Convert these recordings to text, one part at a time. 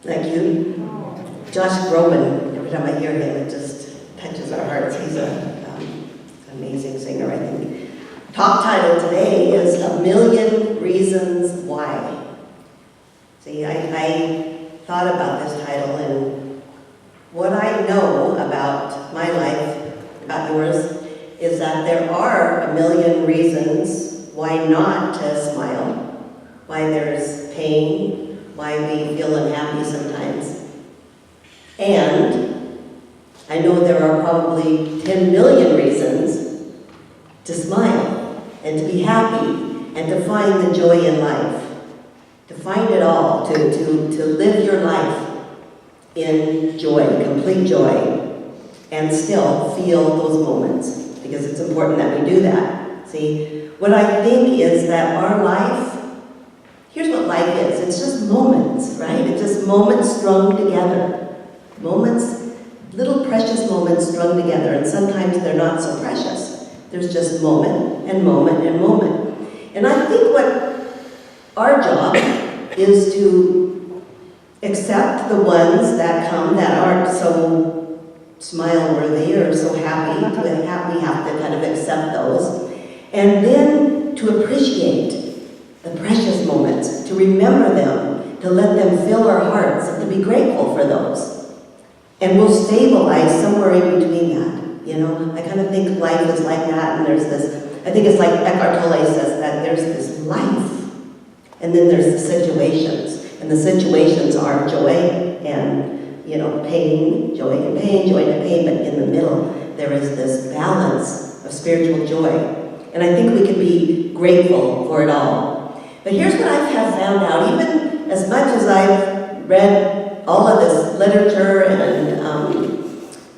Thank you. Josh Groban, every time I hear him, it just touches our hearts. He's an amazing singer, I think. Top title today is A Million Reasons Why. See, I thought about this title, and what I know about my life, about yours, is that there are a million reasons why not to smile, why there's pain, why we feel unhappy sometimes. And I know there are probably 10 million reasons to smile and to be happy and to find the joy in life, to find it all, to live your life in joy, complete joy, and still feel those moments, because it's important that we do that. See, what I think is that our life, here's what life is. It's just moments, right? It's just moments strung together. Moments, little precious moments strung together, and sometimes they're not so precious. There's just moment and moment and moment. And I think what our job is to accept the ones that come that aren't so smile-worthy or so happy. We have to kind of accept those. And then to appreciate the precious moments, to remember them, to let them fill our hearts, and to be grateful for those. And we'll stabilize somewhere in between that. You know, I kind of think life is like that, and there's this, I think it's like Eckhart Tolle says that there's this life, and then there's the situations. And the situations are joy and, you know, pain, joy and pain, joy and pain, but in the middle there is this balance of spiritual joy. And I think we can be grateful for it all. But here's what I have found out, even as much as I've read all of this literature and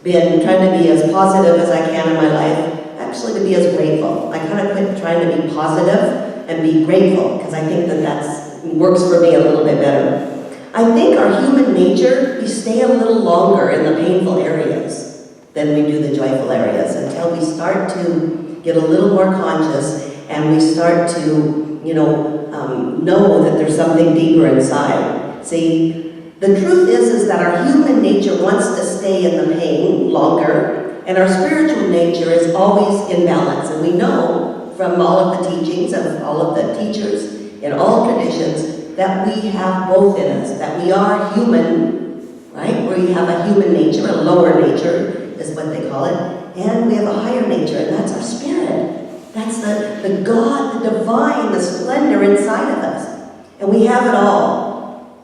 been trying to be as positive as I can in my life, actually to be as grateful. I kind of quit trying to be positive and be grateful, because I think that works for me a little bit better. I think our human nature, we stay a little longer in the painful areas than we do the joyful areas, until we start to get a little more conscious and we start to, know that there's something deeper inside. See, the truth is that our human nature wants to stay in the pain longer, and our spiritual nature is always in balance. And we know from all of the teachings of all of the teachers in all traditions that we have both in us, that we are human, right? We have a human nature, a lower nature is what they call it, and we have a higher nature, and that's our spirit. That's the God, the divine, the splendor inside of us. And we have it all.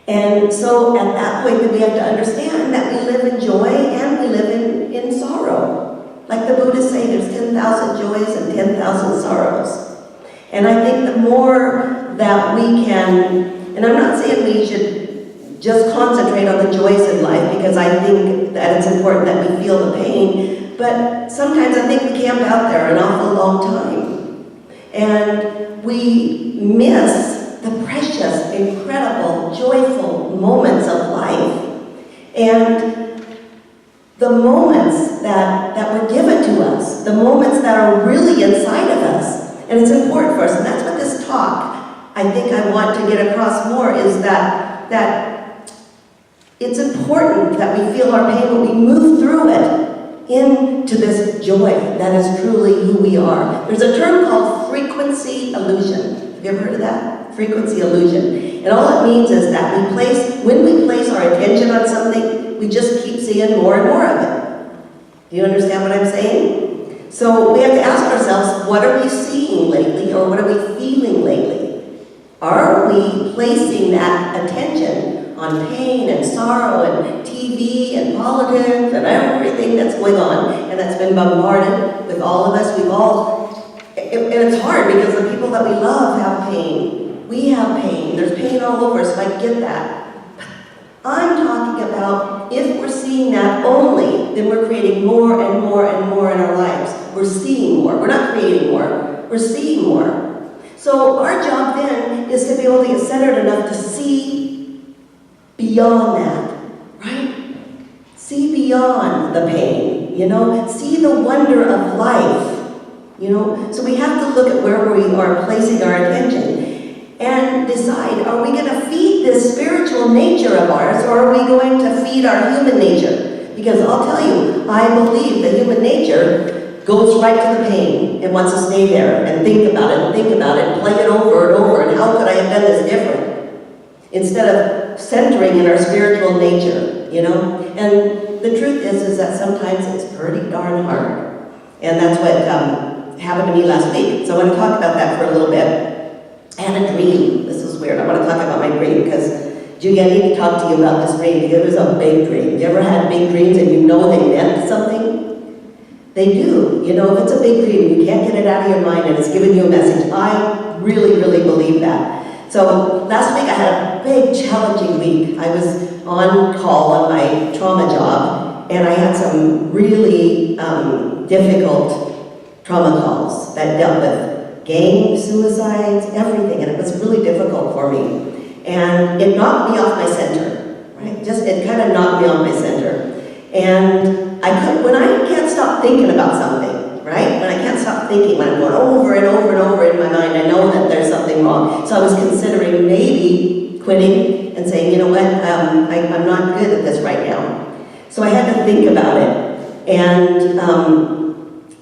And so at that point, we have to understand that we live in joy and we live in sorrow. Like the Buddhists say, there's 10,000 joys and 10,000 sorrows. And I think the more that we can, and I'm not saying we should just concentrate on the joys in life, because I think that it's important that we feel the pain, but sometimes I think we camp out there an awful long time. And we miss the precious, incredible, joyful moments of life. And the moments that were given to us, the moments that are really inside of us. And it's important for us, and that's what this talk, I think I want to get across more, is that it's important that we feel our pain, but we move through it into this joy that is truly who we are. There's a term called frequency illusion. Have you ever heard of that? Frequency illusion. And all it means is that when we place our attention on something, we just keep seeing more and more of it. Do you understand what I'm saying? So we have to ask ourselves, what are we seeing lately, or what are we feeling lately? Are we placing that attention on pain and sorrow and TV and politics and everything that's going on and that's been bombarded with all of us? And it's hard because the people that we love have pain. We have pain. There's pain all over us, so I get that. I'm talking about if we're seeing that only, then we're creating more and more and more in our lives. We're seeing more. We're not creating more. We're seeing more. So our job then is to be able to get centered enough to see beyond that, right? See beyond the pain, see the wonder of life, So we have to look at where we are placing our attention. and decide, are we going to feed this spiritual nature of ours, or are we going to feed our human nature? Because I'll tell you, I believe that human nature goes right to the pain and wants to stay there and think about it and think about it and play it over and over, and how could I have done this different? Instead of centering in our spiritual nature, you know? And the truth is that sometimes it's pretty darn hard. And that's what happened to me last week. So I want to talk about that for a little bit. I had a dream. This is weird. I want to talk about my dream because, Judy, I need to talk to you about this dream because it was a big dream. You ever had big dreams and you know they meant something? They do. You know, if it's a big dream, you can't get it out of your mind and it's giving you a message. I really, really believe that. So last week I had a big, challenging week. I was on call on my trauma job, and I had some really difficult trauma calls that dealt with gang suicides, everything, and it was really difficult for me. And it knocked me off my center, right? It kind of knocked me off my center. And when I can't stop thinking about something, right? When I can't stop thinking, when I'm going over and over and over in my mind, I know that there's something wrong. So I was considering maybe quitting and saying, you know what, I'm not good at this right now. So I had to think about it. And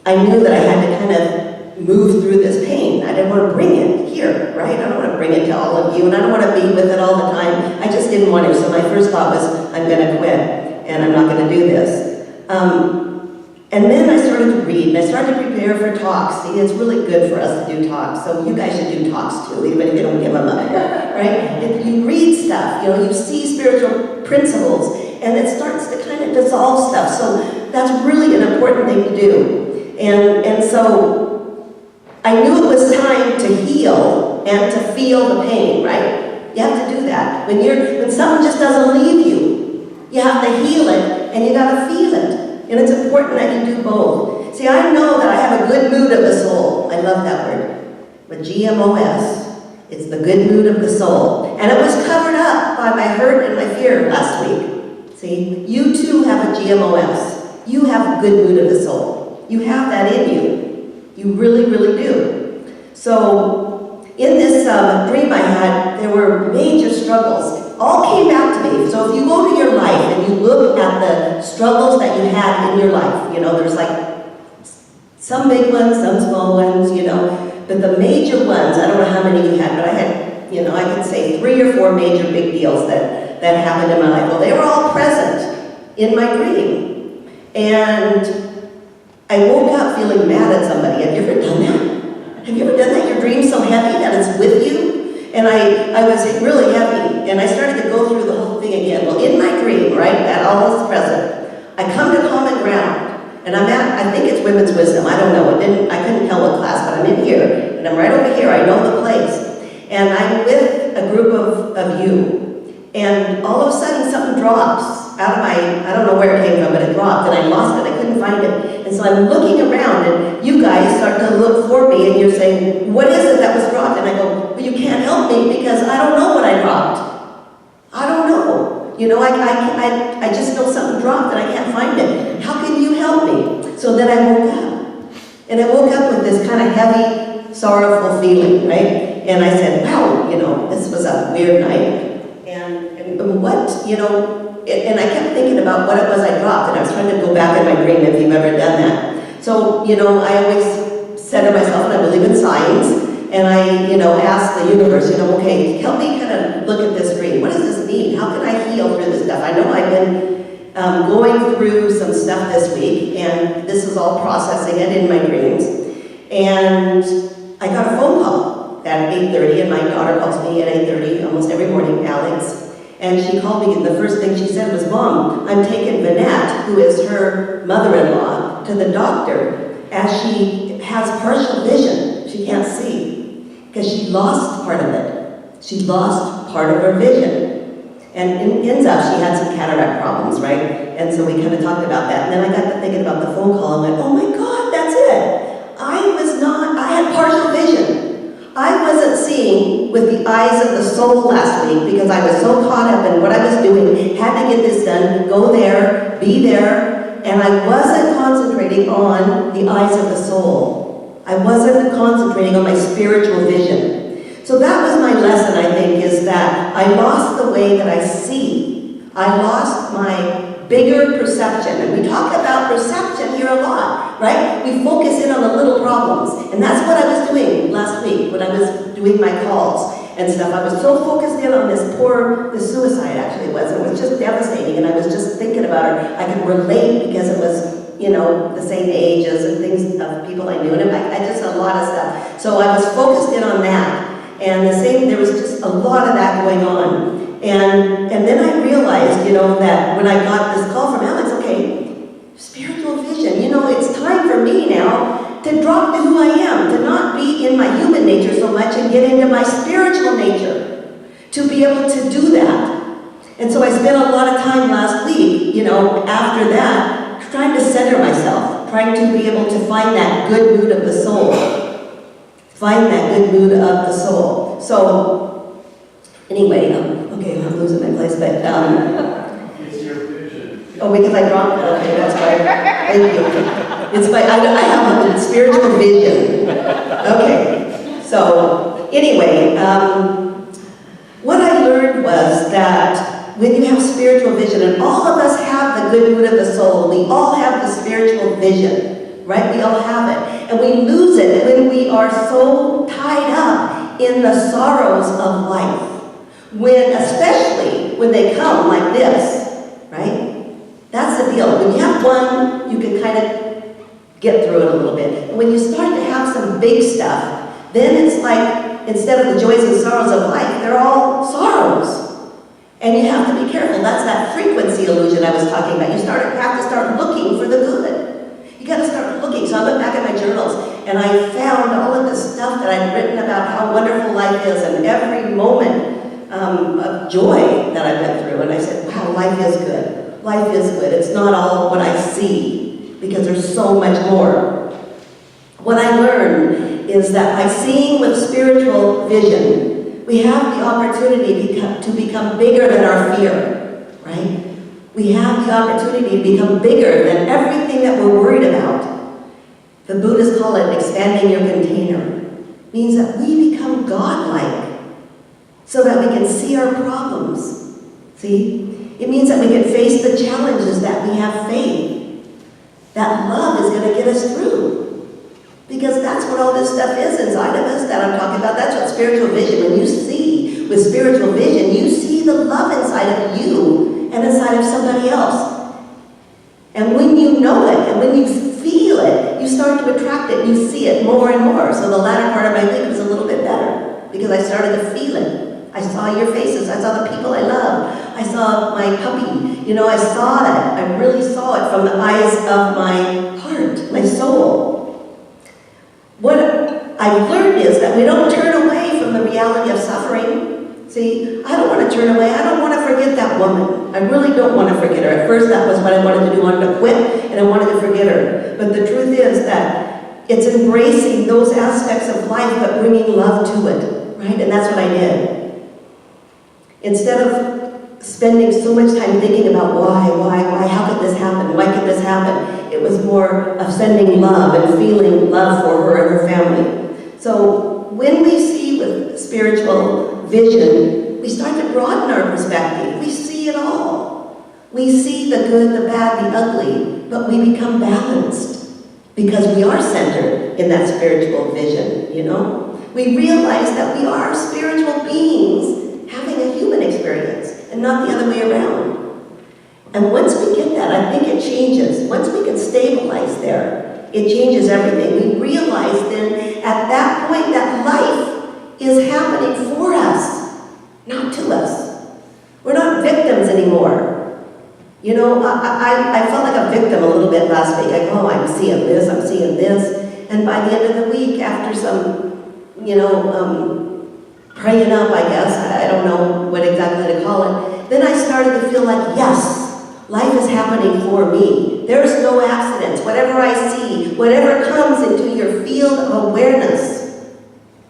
I knew that I had to kind of move through this pain. I didn't want to bring it here, right? I don't want to bring it to all of you, and I don't want to be with it all the time. I just didn't want to. So my first thought was, I'm going to quit, and I'm not going to do this. And then I started to read, and I started to prepare for talks. See, it's really good for us to do talks, so you guys should do talks too, even if you don't give them up here, right? If you read stuff, you know, you see spiritual principles, and it starts to kind of dissolve stuff. So that's really an important thing to do. And so I knew it was time to heal and to feel the pain, right? You have to do that. When something just doesn't leave you, you have to heal it, and you got to feel it. And it's important that you do both. See, I know that I have a good mood of the soul. I love that word. With GMOS, it's the good mood of the soul. And it was covered up by my hurt and my fear last week. See, you too have a GMOS. You have a good mood of the soul. You have that in you. You really, really do. So, in this dream I had, there were major struggles. All came back to me. So if you go to your life and you look at the struggles that you had in your life, you know, there's like some big ones, some small ones, you know, but the major ones, I don't know how many you had, but I had, you know, I could say 3 or 4 major big deals that happened in my life. Well, they were all present in my dream. And I woke up feeling mad at somebody. Have you ever done that? Have you ever done that? Your dream's so heavy that it's with you? And I was really heavy, and I started to go through the whole thing again. Well, in my dream, right, that all is present, I come to common ground, and I think it's women's wisdom, I don't know, I couldn't tell what class, but I'm in here, and I'm right over here, I know the place. And I'm with a group of you, and all of a sudden something drops out of I don't know where it came from, but it dropped, and I lost it, I couldn't find it. And so I'm looking around, and you guys start to look for me, and you're saying, what is it that was dropped? And I go, well, you can't help me because I don't know what I dropped. I don't know. You know, I just know something dropped, and I can't find it. How can you help me? So then I woke up. And I woke up with this kind of heavy, sorrowful feeling, right? And I said, wow, you know, this was a weird night. And what, you know, and I kept thinking about what it was I dropped, and I was trying to go back in my dream if you've ever done that. So, you know, I always center myself, and I believe in signs, and I, you know, ask the universe, you know, okay, help me kind of look at this dream. What does this mean? How can I heal through this stuff? I know I've been going through some stuff this week, and this is all processing it in my dreams. And I got a phone call at 8:30, and my daughter calls me at 8:30 almost every morning, Alex. And she called me, and the first thing she said was, Mom, I'm taking Vanette, who is her mother-in-law, to the doctor as she has partial vision. She can't see because she lost part of it. She lost part of her vision. And in ends up, she had some cataract problems, right? And so we kind of talked about that. And then I got to thinking about the phone call, and went, oh my God, that's it. I had partial vision. I wasn't seeing with the eyes of the soul last week because I was so caught up in what I was doing, had to get this done, go there, be there, and I wasn't concentrating on the eyes of the soul. I wasn't concentrating on my spiritual vision. So that was my lesson, I think, is that I lost the way that I see. I lost my bigger perception. And we talk about perception here a lot, right? We focus in on the little problems. And that's what I was doing last week when I was doing my calls and stuff. I was so focused in on this suicide actually it was just devastating. And I was just thinking about her. I could relate because it was, the same ages and things of people I knew. And I just a lot of stuff. So I was focused in on that. And there was just a lot of that going on. And then I realized, that when I got this call from Alex, okay, spiritual vision, it's time for me now to drop to who I am, to not be in my human nature so much and get into my spiritual nature, to be able to do that. And so I spent a lot of time last week, after that, trying to center myself, trying to be able to find that good mood of the soul. Find that good mood of the soul. So, anyway, okay, I'm losing my place, but, It's your vision. Oh, because I dropped it, okay, that's right. Thank you. It's I have a spiritual vision. Okay, so, anyway, what I learned was that when you have spiritual vision, and all of us have the good mood of the soul, we all have the spiritual vision, right? We all have it. And we lose it when we are so tied up in the sorrows of life. Especially when they come like this, right? That's the deal. When you have one, you can kind of get through it a little bit. And when you start to have some big stuff, then it's like, instead of the joys and sorrows of life, they're all sorrows. And you have to be careful. That's that frequency illusion I was talking about. You have to start looking for the good. You got to start looking. So I went back at my journals, and I found all of this stuff that I'd written about how wonderful life is, and every moment of joy that I went through. And I said, wow, life is good. Life is good. It's not all what I see, because there's so much more. What I learned is that by seeing with spiritual vision, we have the opportunity to become bigger than our fear, right? We have the opportunity to become bigger than everything that we're worried about. The Buddhists call it expanding your container. It means that we become godlike so that we can see our problems. See? It means that we can face the challenges, that we have faith. That love is going to get us through. Because that's what all this stuff is inside of us that I'm talking about. That's what spiritual vision, when you see with spiritual vision, you see the love inside of you and inside of somebody else. And when you know it, and when you feel it, you start to attract it. You see it more and more. So the latter part of my week was a little bit better because I started to feel it. I saw your faces. I saw the people I love. I saw my puppy. I saw that. I really saw it from the eyes of my heart, my soul. What I've learned is that we don't turn away from the reality of suffering. See, I don't want to turn away. I don't want to forget that woman. I really don't want to forget her. At first, that was what I wanted to do. I wanted to quit, and I wanted to forget her. But the truth is that it's embracing those aspects of life, but bringing love to it, right? And that's what I did. Instead of spending so much time thinking about why, how could this happen? Why could this happen? It was more of sending love and feeling love for her and her family. So when we see with spiritual vision, we start to broaden our perspective. We see it all. We see the good, the bad, the ugly, but we become balanced because we are centered in that spiritual vision, We realize that we are spiritual beings having a human experience and not the other way around. And once we get that, I think it changes. Once we can stabilize there, it changes everything. We realize then at that point that life is happening for us, not to us. We're not victims anymore. I felt like a victim a little bit last week. I go, I'm seeing this, I'm seeing this. And by the end of the week, after some, praying up, I guess, I don't know what exactly to call it, then I started to feel like, yes, life is happening for me. There's no accidents. Whatever I see, whatever comes into your field of awareness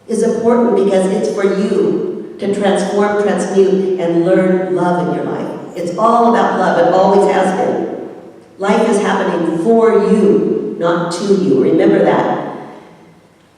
is important because it's for you to transform, transmute, and learn love in your life. It's all about love. It always has been. Life is happening for you, not to you. Remember that.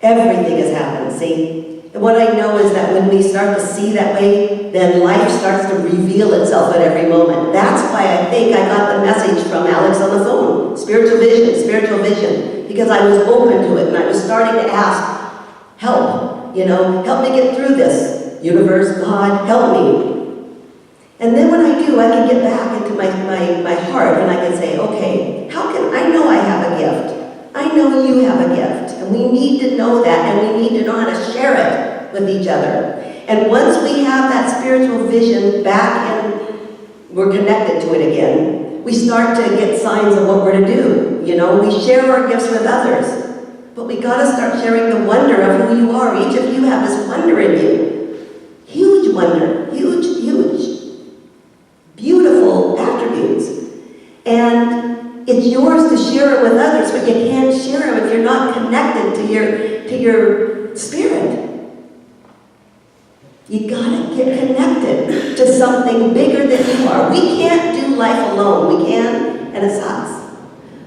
Everything is happening, see? And what I know is that when we start to see that way, then life starts to reveal itself at every moment. That's why I think I got the message from Alex on the phone. Spiritual vision. Because I was open to it and I was starting to ask, help, help me get through this. Universe, God, help me. And then when I do, I can get back into my heart and I can say, okay, I know I have a gift. I know you have a gift, and we need to know that, and we need to know how to share it with each other. And once we have that spiritual vision back and we're connected to it again, we start to get signs of what we're to do. We share our gifts with others, but we got to start sharing the wonder of who you are. Each of you have this wonder in you. Huge wonder, huge, beautiful attributes. And it's yours to share it with others, but you can't share them if you're not connected to your spirit. You gotta get connected to something bigger than you are. We can't do life alone. We can, and it sucks.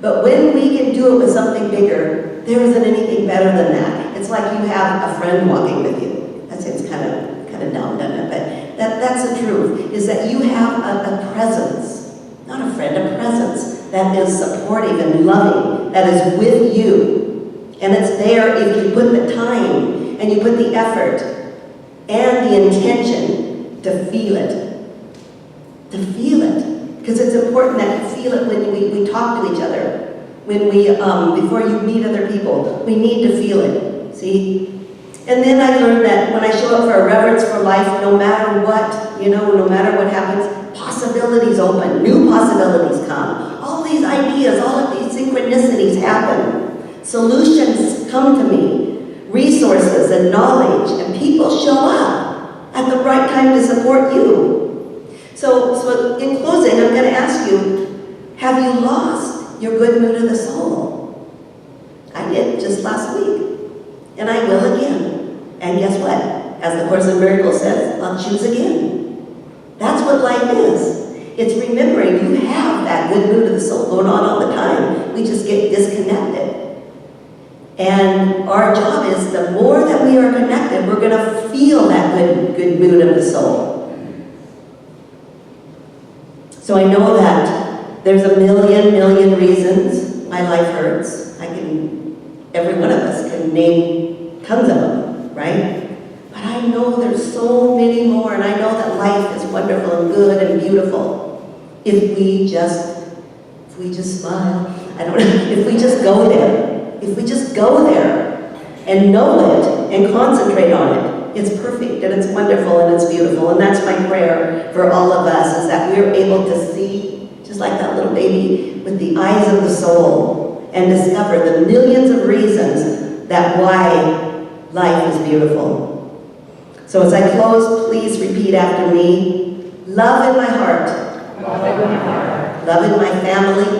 But when we can do it with something bigger, there isn't anything better than that. It's like you have a friend walking with you. That seems kind of dumb, doesn't it? But that's the truth, is that you have a presence, not a friend, a presence that is supportive and loving, that is with you. And it's there if you put the time and you put the effort and the intention to feel it. To feel it. Because it's important that you feel it when we talk to each other. When we, before you meet other people, we need to feel it. See? And then I learned that when I show up for a reverence for life, no matter what, no matter what happens, possibilities open, new possibilities come. All these ideas, all of these synchronicities happen. Solutions come to me, resources and knowledge, and people show up at the right time to support you. So in closing, I'm going to ask you, have you lost your good mood of the soul? I did just last week, and I will again. And guess what? As the Course in Miracles says, I'll choose again. That's what life is. It's remembering you have that good mood of the soul going on all the time. We just get disconnected. And our job is, the more that we are connected, we're going to feel that good mood of the soul. So I know that there's a million reasons my life hurts. Every one of us can name tons of them, right? But I know there's so many more, and I know that life is wonderful and good and beautiful. If we just smile, if we just go there and know it and concentrate on it, it's perfect and it's wonderful and it's beautiful. And that's my prayer for all of us, is that we're able to see, just like that little baby, with the eyes of the soul, and discover the millions of reasons that why life is beautiful. So as I close, please repeat after me. Love in my heart. Love in my family.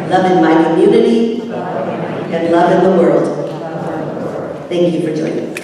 Love in my community. And love in the world. Thank you for joining us.